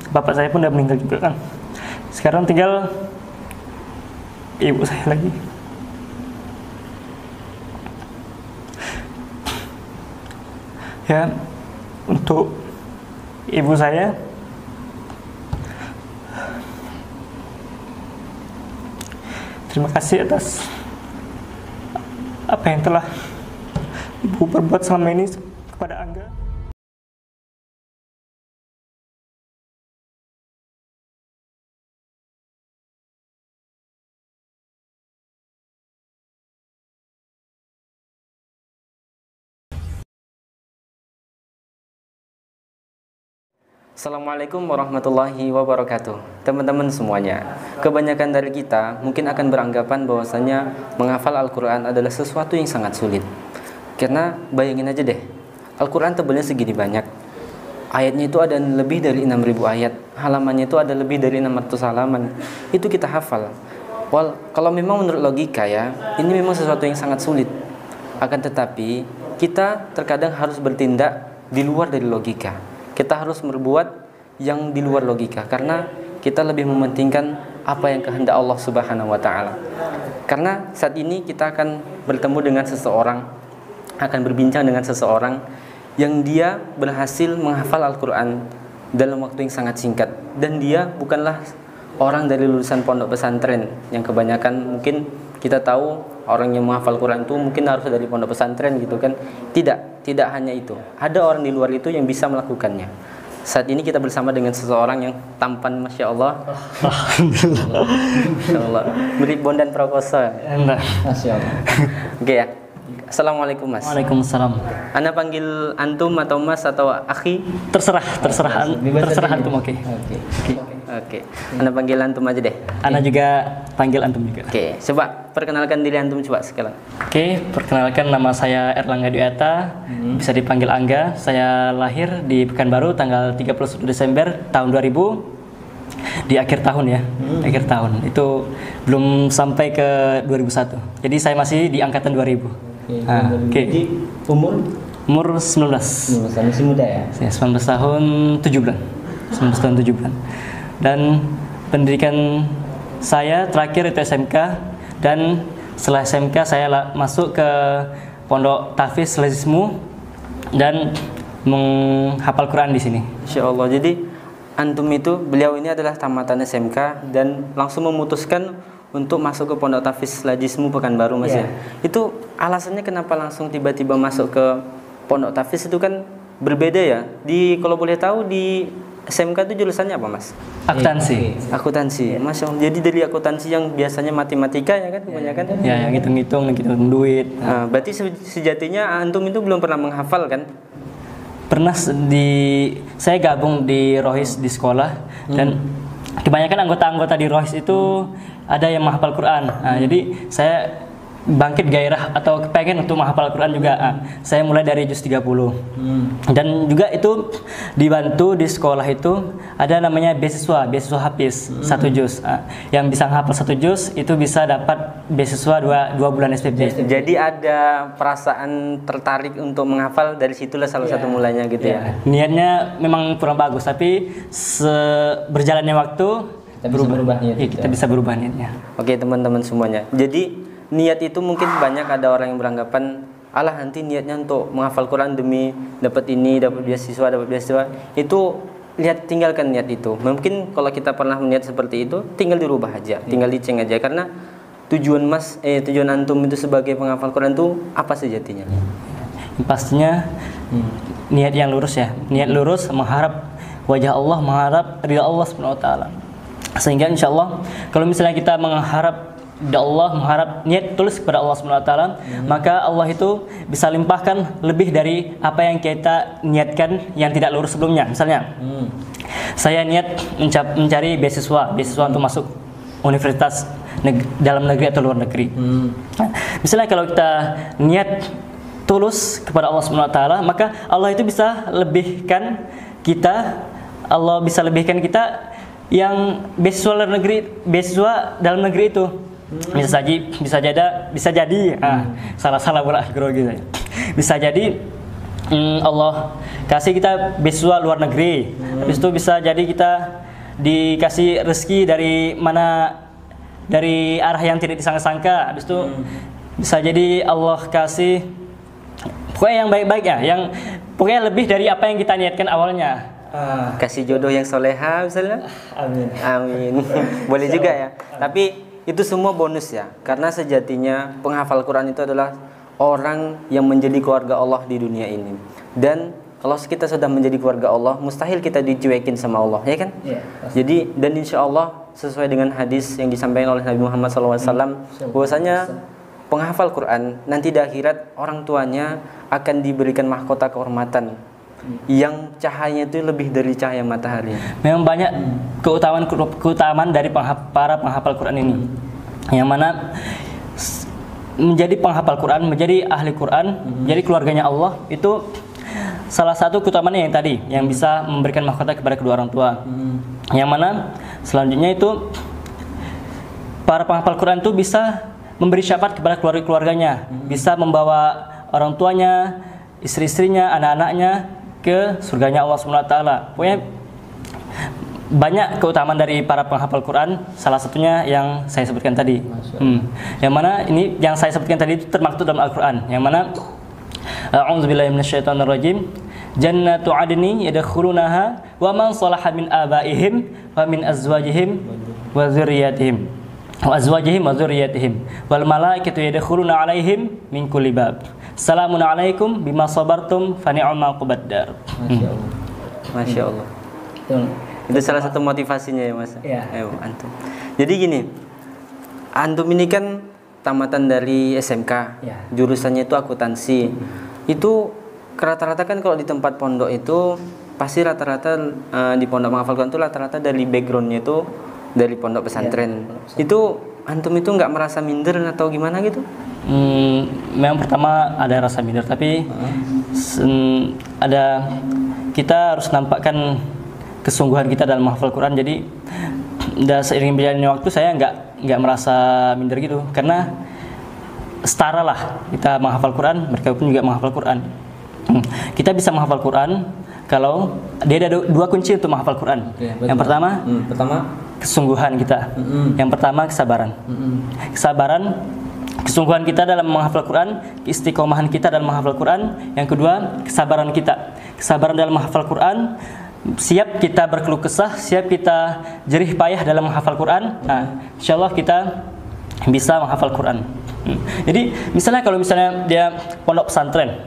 bapak saya pun udah meninggal juga kan. Sekarang tinggal ibu saya lagi. Ya, untuk ibu saya, terima kasih atas apa yang telah ibu perbuat selama ini kepada Angga. Assalamualaikum warahmatullahi wabarakatuh. Teman-teman semuanya, kebanyakan dari kita mungkin akan beranggapan bahwasanya menghafal Al-Quran adalah sesuatu yang sangat sulit. Karena bayangin aja deh, Al-Quran tebalnya segini banyak, ayatnya itu ada lebih dari 6.000 ayat, halamannya itu ada lebih dari 600 halaman. Itu kita hafal. Kalau memang menurut logika ya, ini memang sesuatu yang sangat sulit. Akan tetapi kita terkadang harus bertindak di luar dari logika. Kita harus berbuat yang di luar logika, karena kita lebih mementingkan apa yang kehendak Allah Subhanahu wa Ta'ala. Karena saat ini kita akan bertemu dengan seseorang, akan berbincang dengan seseorang yang dia berhasil menghafal Al-Quran dalam waktu yang sangat singkat, dan dia bukanlah orang dari lulusan pondok pesantren yang kebanyakan mungkin kita tahu orang yang menghafal Quran itu mungkin harus dari pondok pesantren gitu kan. Tidak hanya itu. Ada orang di luar itu yang bisa melakukannya. Saat ini kita bersama dengan seseorang yang tampan, Masya Allah. Alhamdulillah. Masya Allah. Beribon dan prakosa. Masya Allah. Oke ya. Assalamualaikum Mas. Waalaikumsalam. Anda panggil antum atau Mas atau akhi? Terserah antum. Oke. Anda panggil antum aja deh. Anda juga panggil antum juga. Oke. Coba perkenalkan diri antum coba sekarang. Oke, perkenalkan, nama saya Erlangga Dwiata, bisa dipanggil Angga. Saya lahir di Pekanbaru tanggal 31 Desember tahun 2000, di akhir tahun ya. Akhir tahun. Itu belum sampai ke 2001. Jadi saya masih di angkatan 2000. Jadi umur 19. Masih muda ya? 19 tahun 7 bulan. 19 tahun 7 bulan. Dan pendidikan saya terakhir itu SMK, dan setelah SMK saya masuk ke Pondok Tahfiz Lazismu dan menghafal Quran di sini. Insya Allah. Jadi antum itu, beliau ini adalah tamatan SMK dan langsung memutuskan untuk masuk ke Pondok Tahfiz Lazismu Pekanbaru, Mas ya. Itu alasannya kenapa langsung tiba-tiba masuk ke Pondok Tahfiz itu kan berbeda ya. Kalau boleh tahu di SMK itu jurusannya apa, Mas? Akuntansi. Masya Allah. Jadi dari akuntansi yang biasanya matematika ya kan kebanyakan. Ya, yang hitung duit. Nah, berarti sejatinya antum itu belum pernah menghafal kan? Pernah saya gabung di Rohis di sekolah, dan kebanyakan anggota-anggota di Rohis itu ada yang menghafal Quran. Nah, jadi saya bangkit gairah atau kepengen untuk menghafal Quran juga. Saya mulai dari juz 30. Dan juga itu dibantu di sekolah itu ada namanya beasiswa hafiz 1 juz. Yang bisa menghafal 1 juz itu bisa dapat beasiswa 2 bulan SPP. Jadi ada perasaan tertarik untuk menghafal, dari situlah salah satu mulanya gitu ya. Niatnya memang kurang bagus, tapi berjalannya waktu kita bisa berubah niatnya. Oke teman-teman semuanya. Jadi niat itu mungkin banyak ada orang yang beranggapan, alah nanti niatnya untuk menghafal Quran demi dapat beasiswa. Itu tinggalkan niat itu. Mungkin kalau kita pernah niat seperti itu, tinggal dirubah aja, tinggal diceng aja. Karena tujuan antum itu sebagai penghafal Quran itu apa sejatinya? Pastinya niat yang lurus ya. Niat lurus, mengharap wajah Allah, mengharap ridha Allah Subhanahu wa Ta'ala. Sehingga insya Allah kalau misalnya kita mengharap niat tulus kepada Allah Subhanahu wa Ta'ala, maka Allah itu bisa limpahkan lebih dari apa yang kita niatkan yang tidak lurus sebelumnya. Misalnya saya niat mencari beasiswa untuk masuk universitas dalam negeri atau luar negeri. Misalnya kalau kita niat tulus kepada Allah Subhanahu wa Ta'ala, maka Allah itu bisa lebihkan kita yang beasiswa dalam negeri itu. Bisa jadi salah bola gitu. Bisa jadi Allah kasih kita beasiswa luar negeri. Habis itu bisa jadi kita dikasih rezeki dari mana, dari arah yang tidak disangka-sangka. Habis itu bisa jadi Allah kasih pokoknya yang baik-baik ya, yang pokoknya lebih dari apa yang kita niatkan awalnya. Kasih jodoh yang soleha misalnya. Amin. Amin. Boleh juga ya. Tapi itu semua bonus ya. Karena sejatinya penghafal Quran itu adalah orang yang menjadi keluarga Allah di dunia ini. Dan kalau kita sudah menjadi keluarga Allah, mustahil kita dicuekin sama Allah, ya kan? Iya. Jadi dan insya Allah sesuai dengan hadis yang disampaikan oleh Nabi Muhammad SAW, bahwasanya penghafal Quran nanti di akhirat orang tuanya akan diberikan mahkota kehormatan yang cahayanya itu lebih dari cahaya matahari. Memang banyak keutamaan dari para penghafal Quran ini, yang mana menjadi penghafal Quran, menjadi ahli Quran, menjadi keluarganya Allah, itu salah satu keutamaannya yang tadi, yang bisa memberikan mahkota kepada kedua orang tua. Yang mana selanjutnya itu para penghafal Quran itu bisa memberi syafaat kepada keluarga-keluarganya, bisa membawa orang tuanya, istri-istrinya, anak-anaknya ke surganya Allah SWT. Pokoknya banyak keutamaan dari para penghafal Quran, salah satunya yang saya sebutkan tadi. Yang mana ini yang saya sebutkan tadi itu termaktub dalam Al-Quran, yang mana a'udzubillahi minasyaitonirrajim, jannatu adni yadkhulunaha wa man salaha min abaihim wa min azwajihim wa dzurriyyatihim wa dzurriyyatihim wal malaikatu yadkhuluna alaihim min kulli bab. Assalamun alaikum bima sabartum fa ni'mal uqbaddar. Masya Allah. Itu salah satu motivasinya ya Mas. Iya. Ayo antum. Jadi gini, antum ini kan tamatan dari SMK, jurusannya itu akuntansi. Itu rata-rata kan kalau di tempat pondok itu pasti rata-rata di pondok menghafal Quran itu rata-rata dari backgroundnya itu dari pondok pesantren. Itu antum itu nggak merasa minder atau gimana gitu? Memang pertama ada rasa minder, tapi ada, kita harus nampakkan kesungguhan kita dalam menghafal Quran. Jadi seiring berjalannya waktu saya nggak merasa minder gitu, karena setara lah kita menghafal Quran, mereka pun juga menghafal Quran. Kita bisa menghafal Quran kalau dia ada dua kunci untuk menghafal Quran. Yang pertama, kesungguhan kita. Yang pertama kesabaran. Kesungguhan kita dalam menghafal Quran, istiqomahan kita dalam menghafal Quran. Yang kedua, kesabaran kita. Kesabaran dalam menghafal Quran, siap kita berkeluh kesah, siap kita jerih payah dalam menghafal Quran. Nah, insyaallah kita bisa menghafal Quran. Jadi misalnya kalau misalnya dia pondok pesantren,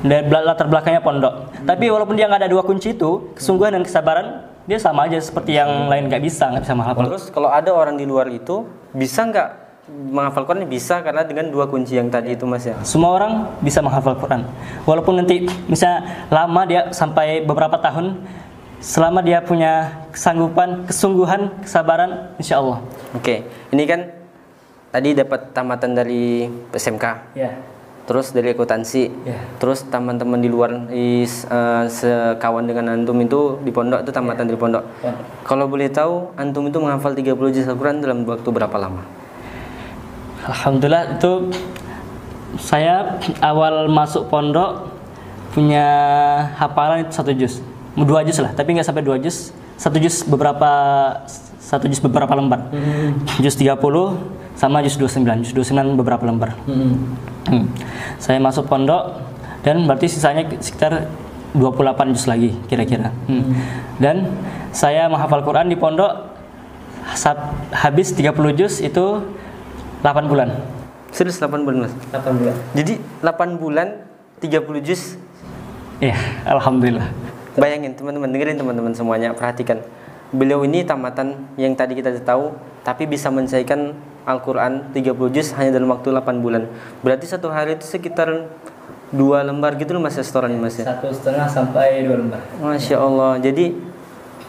dari latar belakangnya pondok, tapi walaupun dia nggak ada dua kunci itu, kesungguhan dan kesabaran, dia sama aja seperti yang lain, nggak bisa menghafal. Terus kalau ada orang di luar itu bisa nggak menghafal Quran? Bisa, karena dengan dua kunci yang tadi itu Mas ya. Semua orang bisa menghafal Quran, walaupun nanti misalnya lama dia sampai beberapa tahun, selama dia punya kesanggupan, kesungguhan, kesabaran, insya Allah. Oke, ini kan tadi dapat tamatan dari SMK. Terus dari akuntansi, terus teman-teman di luar sekawan dengan antum itu di pondok itu tamatan dari pondok. Kalau boleh tahu, antum itu menghafal 30 juz Al-Quran dalam waktu berapa lama? Alhamdulillah, itu saya awal masuk pondok punya hafalan itu 1 juz, 2 juz lah, tapi nggak sampai 2 juz, 1 juz beberapa lembar. Juz 30 sama juz 29, juz 29 beberapa lembar. Saya masuk pondok dan berarti sisanya sekitar 28 juz lagi kira-kira. Dan saya menghafal Quran di pondok habis 30 juz itu 8 bulan. Serius 8 bulan Mas? 8 bulan. Jadi 8 bulan 30 juz. Iya, alhamdulillah. Bayangin teman-teman, dengerin teman-teman semuanya, perhatikan. Beliau ini tamatan yang tadi kita tahu, tapi bisa menyelesaikan Al-Quran 30 juz hanya dalam waktu 8 bulan. Berarti satu hari itu sekitar 2 lembar gitu loh Mas ya, setoran Mas ya? 1,5 sampai 2 lembar. Masya Allah. Jadi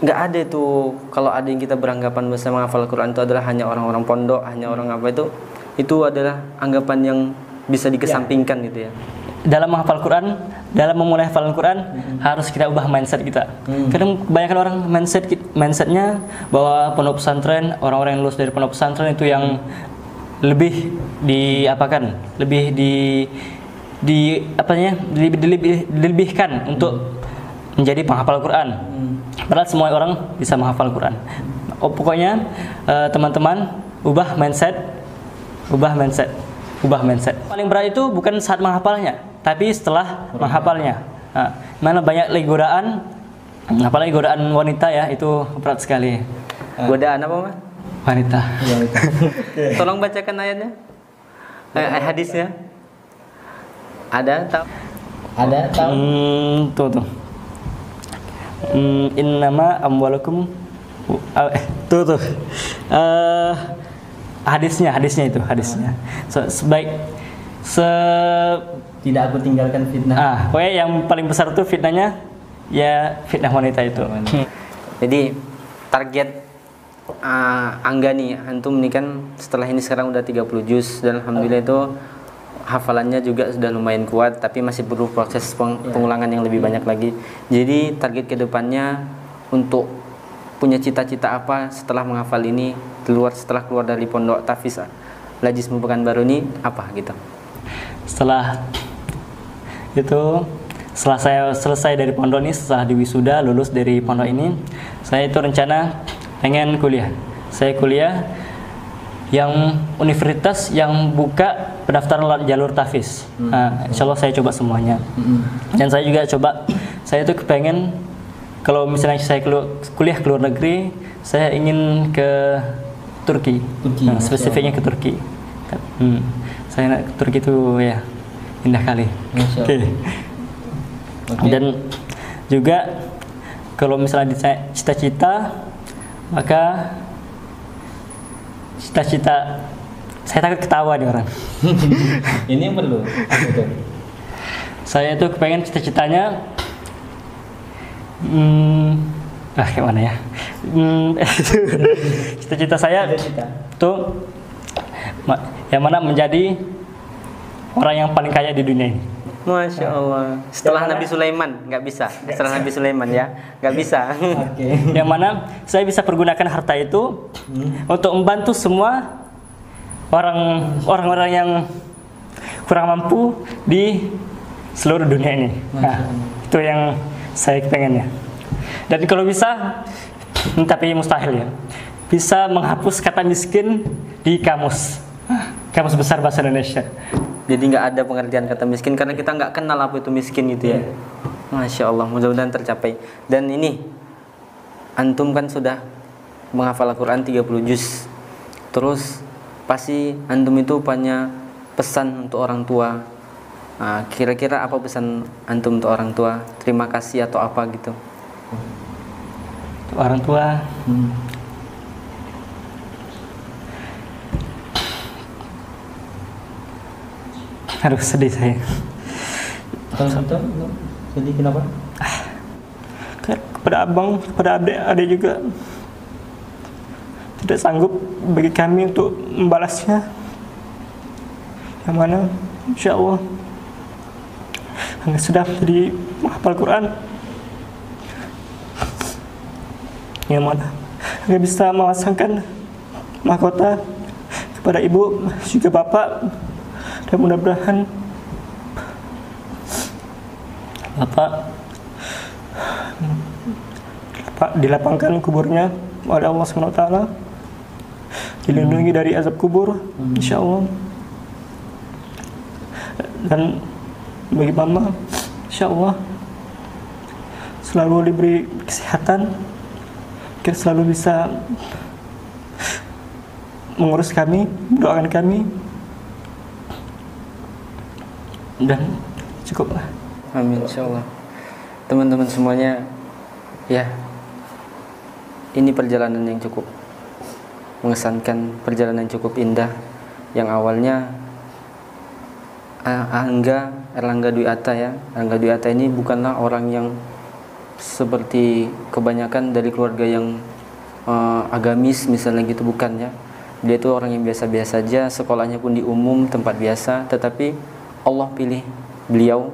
nggak ada itu, kalau ada yang kita beranggapan bahwa menghafal Quran itu adalah hanya orang-orang pondok, hanya orang apa itu adalah anggapan yang bisa dikesampingkan gitu ya. Dalam menghafal Quran, dalam memulai hafalan Quran, harus kita ubah mindset kita. Kadang kebanyakan orang mindsetnya bahwa pondok pesantren, orang-orang yang lulus dari pondok pesantren itu yang lebih diapakan, lebih dilebihkan untuk menjadi penghafal Quran. Padahal semua orang bisa menghafal Quran. Pokoknya teman-teman ubah mindset. Paling berat itu bukan saat menghafalnya, tapi setelah menghafalnya. Mana banyak lagi godaan, apalagi godaan wanita ya, itu berat sekali. Godaan apa, Mas? Wanita. Tolong bacakan ayatnya. Hadisnya. Ada tahu? Tuh. Innama amwalukum tuh. Hadisnya itu. Tidak aku tinggalkan fitnah. Pokoknya yang paling besar tuh fitnahnya ya fitnah wanita itu. Jadi target Angga nih, antum nih kan setelah ini sekarang udah 30 juz dan alhamdulillah itu hafalannya juga sudah lumayan kuat, tapi masih perlu proses pengulangan yang lebih banyak lagi. Jadi target kedepannya untuk punya cita-cita apa setelah menghafal ini, setelah keluar dari pondok Tahfiz Lajismu Pekanbaru ini apa gitu? Setelah saya selesai dari pondok ini, setelah diwisuda lulus dari pondok ini, saya itu rencana pengen kuliah. Saya kuliah yang universitas yang buka pendaftaran jalur Tahfiz. Insya Allah saya coba semuanya. Dan saya juga saya tuh kepengen kalau misalnya saya kuliah ke luar negeri, saya ingin ke Turki. Spesifiknya ke Turki. Saya ke Turki itu ya indah kali. Okay. Dan juga kalau misalnya cita-cita, maka cita-cita saya takut ketawa nih orang. Ini perlu. Saya tuh kepengen cita-citanya kayak mana ya? Cita-cita saya tuh yang mana menjadi orang yang paling kaya di dunia ini. Masya Allah. Setelah Nabi Sulaiman nggak bisa. Setelah Nabi Sulaiman ya nggak bisa. Yang mana saya bisa pergunakan harta itu untuk membantu semua orang-orang yang kurang mampu di seluruh dunia ini. Itu yang saya pengennya. Dan kalau bisa, tapi mustahil ya, bisa menghapus kata miskin di kamus besar bahasa Indonesia. Jadi nggak ada pengertian kata miskin karena kita nggak kenal apa itu miskin gitu ya. Masya Allah, mudah-mudahan tercapai. Dan ini antum kan sudah menghafal Al-Quran 30 juz. Terus pasti antum itu punya pesan untuk orang tua. Nah, kira-kira apa pesan antum untuk orang tua? Terima kasih atau apa gitu? Untuk orang tua, aduh sedih saya. Sedih kenapa? Kepada abang, kepada adik juga tidak sanggup bagi kami untuk membalasnya. Yang mana insya Allah hanya sudah menjadi menghafal Quran, yang mana hanya bisa memasangkan mahkota kepada ibu juga bapak. Dan mudah-mudahan Bapak dilapangkan kuburnya oleh Allah SWT, dilindungi dari azab kubur, insya Allah. Dan bagi mama, insya Allah selalu diberi kesehatan, agar selalu bisa mengurus kami, mendoakan kami. Dan cukup lah. Amin, insyaallah. Teman-teman semuanya, ya, ini perjalanan yang cukup mengesankan, perjalanan yang cukup indah. Yang awalnya Erlangga Dwi Atta ya. Erlangga Dwi Atta ini bukanlah orang yang seperti kebanyakan dari keluarga yang agamis misalnya gitu, bukan ya. Dia itu orang yang biasa-biasa saja, sekolahnya pun di umum, tempat biasa, tetapi Allah pilih beliau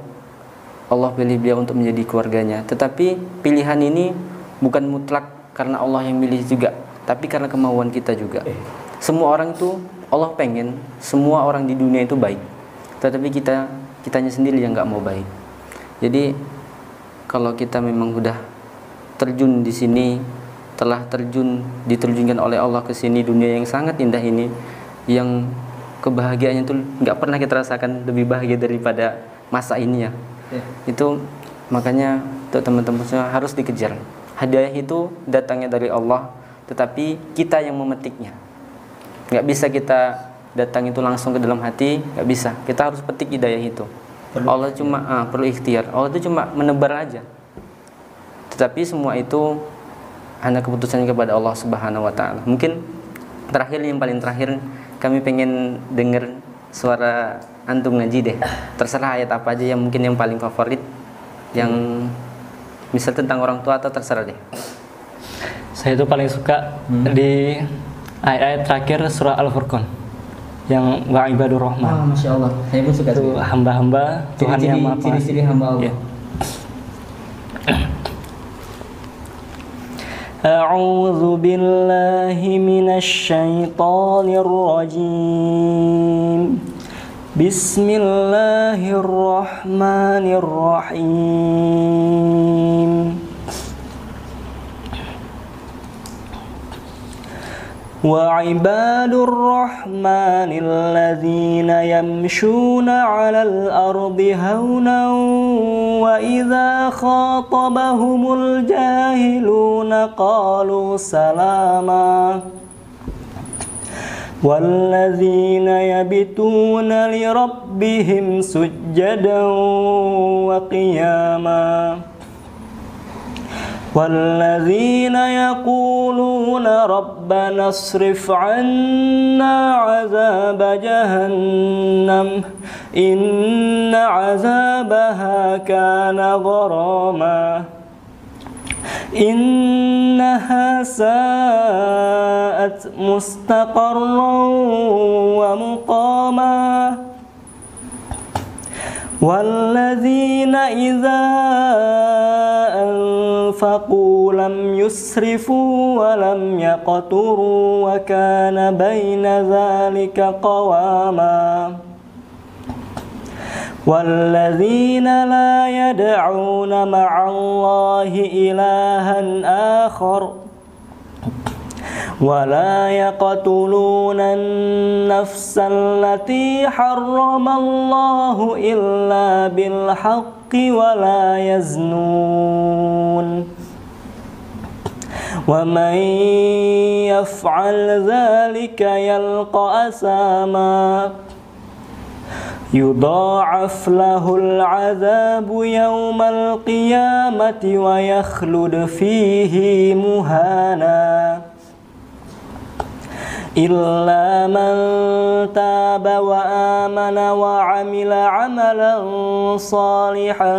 untuk menjadi keluarganya. Tetapi pilihan ini bukan mutlak karena Allah yang milih juga, tapi karena kemauan kita juga. Semua orang itu Allah pengen semua orang di dunia itu baik, tetapi kita kitanya sendiri yang nggak mau baik. Jadi kalau kita memang udah terjun di sini, telah diterjunkan oleh Allah ke sini, dunia yang sangat indah ini, yang kebahagiaannya itu nggak pernah kita rasakan lebih bahagia daripada masa ini ya. Itu makanya untuk teman-teman semua harus dikejar. Hadiah itu datangnya dari Allah, tetapi kita yang memetiknya. Nggak bisa kita datang itu langsung ke dalam hati, nggak bisa. Kita harus petik hidayah itu. Allah cuma perlu ikhtiar. Allah itu cuma menebar aja. Tetapi semua itu hanya keputusannya kepada Allah Subhanahu wa taala. Mungkin yang paling terakhir kami pengen dengar suara antum ngaji deh. Terserah ayat apa aja yang mungkin yang paling favorit, yang misal tentang orang tua atau terserah deh. Saya itu paling suka di ayat-ayat terakhir surah Al-Furqan yang wa ibadur rahman. Masya Allah, saya pun suka itu hamba-hamba Tuhan yang Maha Pengasih. Ciri-ciri hamba Allah. A'udzu billahi minasy syaithanir rajim. Bismillahirrahmanirrahim. وعباد الرحمن الذين يمشون على الأرض هونا وإذا خاطبهم الجاهلون قالوا سلاما والذين يبتون لربهم سجدا وقياما والذين يقولون ربنا اصرف عنا عذاب جهنم إن عذابها كان غراما إنها ساءت مستقرا ومقاما والذين إذا أنفقوا لم يسرفوا ولم يقتروا وكان بين ذلك قواما والذين لا يدعون مع الله إلها آخر ولا يقتلون النفس التي حرم الله إلا بالحق ولا يزنون ومن يفعل ذلك يلقى أثاما يضاعف له العذاب يوم القيامة ويخلد فيه مهانا إلا من تاب وآمن وعمل عملا صالحا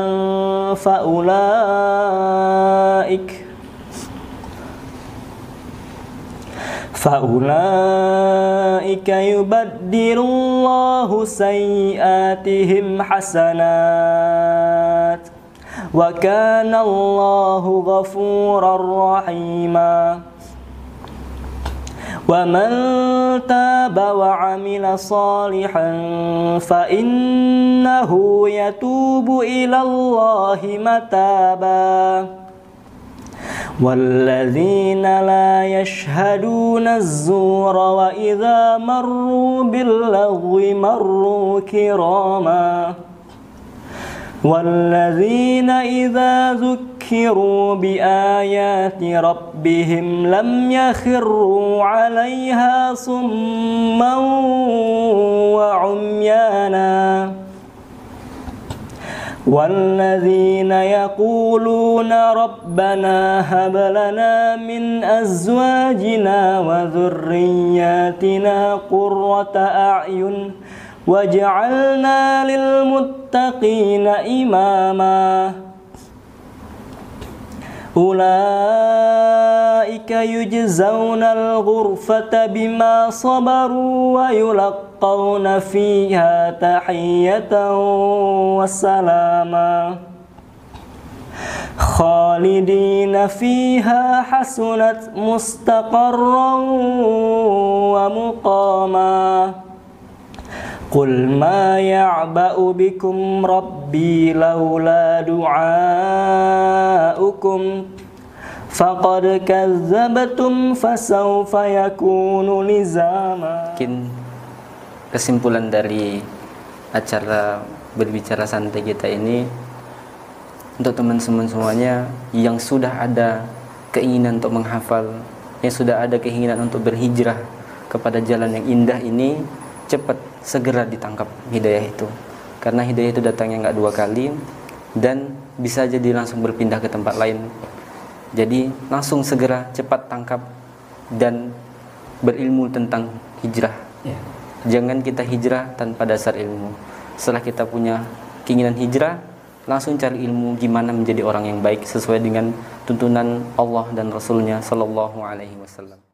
فأولئك يبدل الله سيئاتهم حسنات وكان الله غفورا رحيما ومن تاب وعمل صالحا فإنه يتوب إلى الله متابا والذين لا يشهدون الزور وإذا مروا باللغو مروا كراما والذين إذا ذكروا بآيات ربهم لم يخروا عليها صما وعميانا والذين يقولون ربنا هب لنا من أزواجنا وذرياتنا قرة أعين وجعلنا للمتقين إماما أولئك يجزون الغرفة بما صبروا ويلقون فيها تحية وسلاما خالدين فيها حسنت مستقرا ومقاما Qul ma ya'ba'u bikum rabbi laula du'aukum faqad kazzabatum fasawfa yakunu lizama. Mungkin kesimpulan dari acara berbicara santai kita ini, untuk teman-teman semuanya yang sudah ada keinginan untuk menghafal, yang sudah ada keinginan untuk berhijrah kepada jalan yang indah ini, cepat segera ditangkap hidayah itu, karena hidayah itu datangnya nggak 2 kali dan bisa jadi langsung berpindah ke tempat lain. Jadi langsung segera cepat tangkap dan berilmu tentang hijrah. Jangan kita hijrah tanpa dasar ilmu. Setelah kita punya keinginan hijrah, langsung cari ilmu gimana menjadi orang yang baik sesuai dengan tuntunan Allah dan Rasulnya Sallallahu Alaihi Wasallam.